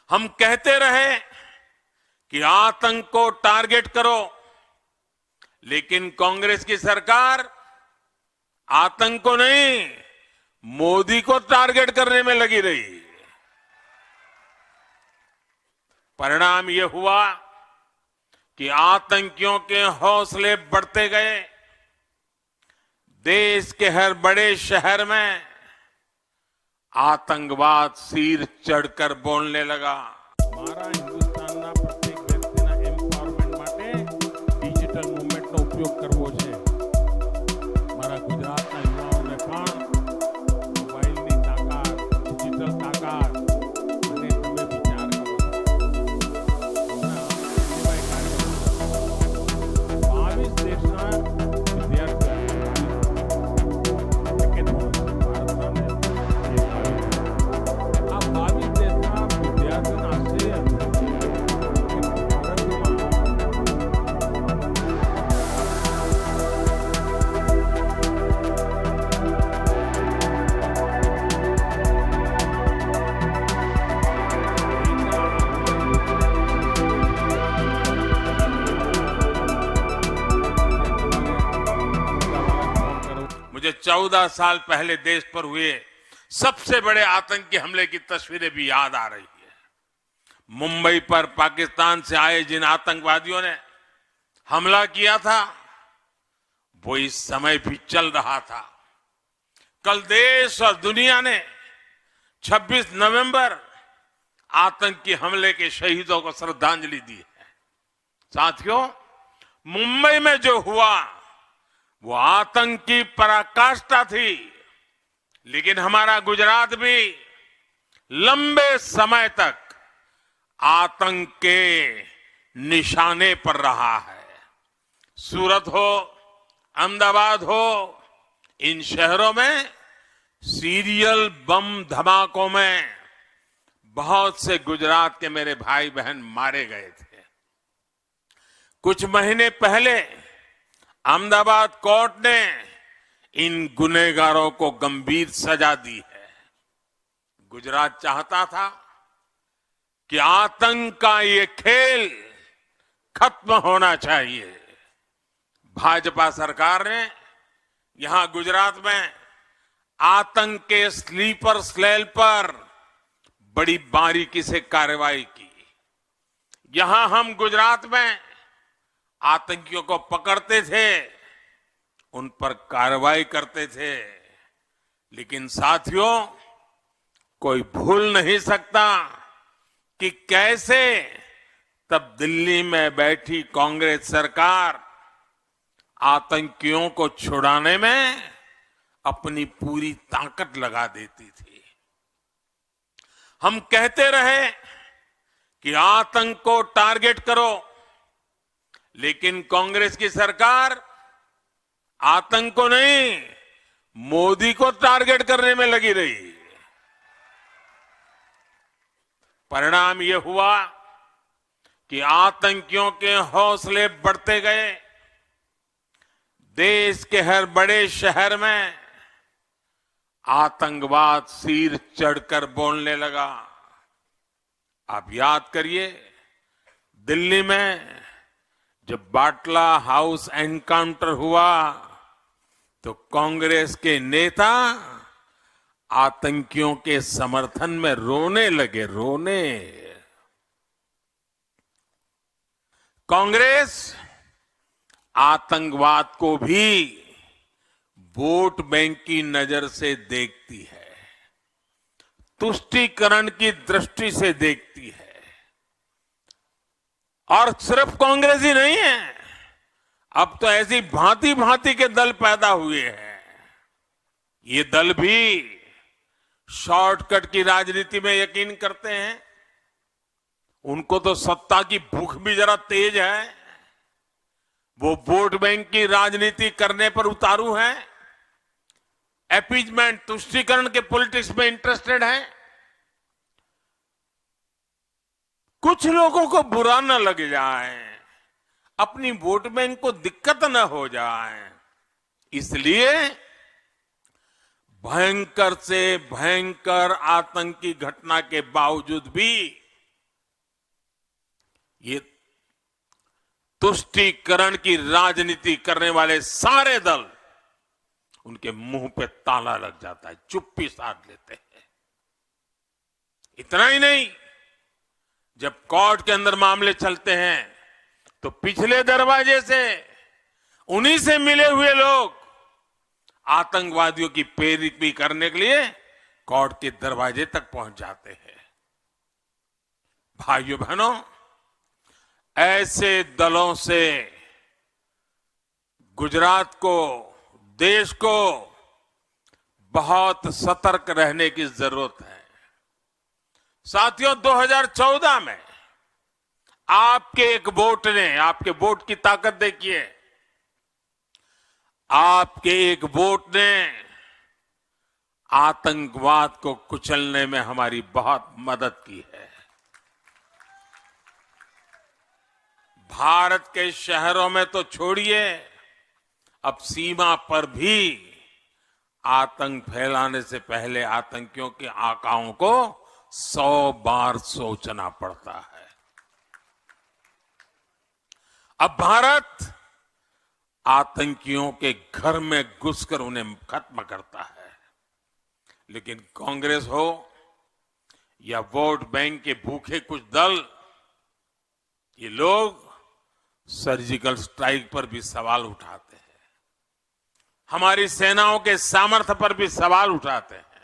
हम कहते रहे कि आतंक को टारगेट करो, लेकिन कांग्रेस की सरकार आतंक को नहीं, मोदी को टारगेट करने में लगी रही। परिणाम यह हुआ कि आतंकियों के हौसले बढ़ते गए। देश के हर बड़े शहर में आतंकवाद सिर चढ़कर बोलने लगा। મારા હિન્દુસ્તાનના પ્રત્યેક વ્યક્તિના એમ્પાવરમેન્ટ માટે ડિજિટલ મૂવમેન્ટનો ઉપયોગ કરવો છે। મારા ગુજરાતના યુવાઓને પણ મોબાઈલની તાકાત, ડિજિટલ તાકાત અને તમે વિચાર કરો, હમણાં એવા એક કાર્યક્રમ 22 દેશના વિદ્યાર્થીઓ આ 22 દેશના વિદ્યાર્થીઓના આશ્ચર્ય मुझे 14 साल पहले देश पर हुए सबसे बड़े आतंकी हमले की तस्वीरें भी याद आ रही है। मुंबई पर पाकिस्तान से आए जिन आतंकवादियों ने हमला किया था, वो इस समय भी चल रहा था। कल देश और दुनिया ने 26 नवंबर आतंकी हमले के शहीदों को श्रद्धांजलि दी है। साथियों, मुंबई में जो हुआ वो आतंक की पराकाष्ठा थी, लेकिन हमारा गुजरात भी लंबे समय तक आतंक के निशाने पर रहा है। सूरत हो, अहमदाबाद हो, इन शहरों में सीरियल बम धमाकों में बहुत से गुजरात के मेरे भाई बहन मारे गए थे। कुछ महीने पहले अहमदाबाद कोर्ट ने इन गुनहगारों को गंभीर सजा दी है। गुजरात चाहता था कि आतंक का ये खेल खत्म होना चाहिए। भाजपा सरकार ने यहां गुजरात में आतंक के स्लीपर सेल पर बड़ी बारीकी से कार्रवाई की। यहां हम गुजरात में आतंकियों को पकड़ते थे, उन पर कार्रवाई करते थे, लेकिन साथियों, कोई भूल नहीं सकता कि कैसे तब दिल्ली में बैठी कांग्रेस सरकार आतंकियों को छुड़ाने में अपनी पूरी ताकत लगा देती थी। हम कहते रहे कि आतंक को टारगेट करो, लेकिन कांग्रेस की सरकार आतंक को नहीं, मोदी को टारगेट करने में लगी रही। परिणाम यह हुआ कि आतंकियों के हौसले बढ़ते गए। देश के हर बड़े शहर में आतंकवाद सिर चढ़कर बोलने लगा। आप याद करिए, दिल्ली में जब बाटला हाउस एनकाउंटर हुआ तो कांग्रेस के नेता आतंकियों के समर्थन में रोने लगे, रोने। कांग्रेस आतंकवाद को भी वोट बैंक की नजर से देखती है, तुष्टीकरण की दृष्टि से देखती है। और सिर्फ कांग्रेस ही नहीं है, अब तो ऐसी भांति भांति के दल पैदा हुए हैं। ये दल भी शॉर्टकट की राजनीति में यकीन करते हैं। उनको तो सत्ता की भूख भी जरा तेज है। वो वोट बैंक की राजनीति करने पर उतारू हैं, अपीजमेंट, तुष्टीकरण के पॉलिटिक्स में इंटरेस्टेड हैं। कुछ लोगों को बुरा न लग जाए, अपनी वोट बैंक को दिक्कत न हो जाए, इसलिए भयंकर से भयंकर आतंकी घटना के बावजूद भी ये तुष्टीकरण की राजनीति करने वाले सारे दल, उनके मुंह पे ताला लग जाता है, चुप्पी साध लेते हैं। इतना ही नहीं, जब कोर्ट के अंदर मामले चलते हैं तो पिछले दरवाजे से उन्हीं से मिले हुए लोग आतंकवादियों की पैरवी करने के लिए कोर्ट के दरवाजे तक पहुंच जाते हैं। भाइयों बहनों, ऐसे दलों से गुजरात को, देश को बहुत सतर्क रहने की जरूरत है। साथियों, 2014 में आपके एक वोट ने, आपके वोट की ताकत देखिए, आपके एक वोट ने आतंकवाद को कुचलने में हमारी बहुत मदद की है। भारत के शहरों में तो छोड़िए, अब सीमा पर भी आतंक फैलाने से पहले आतंकियों के आकाओं को 100 बार सोचना पड़ता है। अब भारत आतंकियों के घर में घुसकर उन्हें खत्म करता है, लेकिन कांग्रेस हो या वोट बैंक के भूखे कुछ दल, ये लोग सर्जिकल स्ट्राइक पर भी सवाल उठाते हैं, हमारी सेनाओं के सामर्थ्य पर भी सवाल उठाते हैं।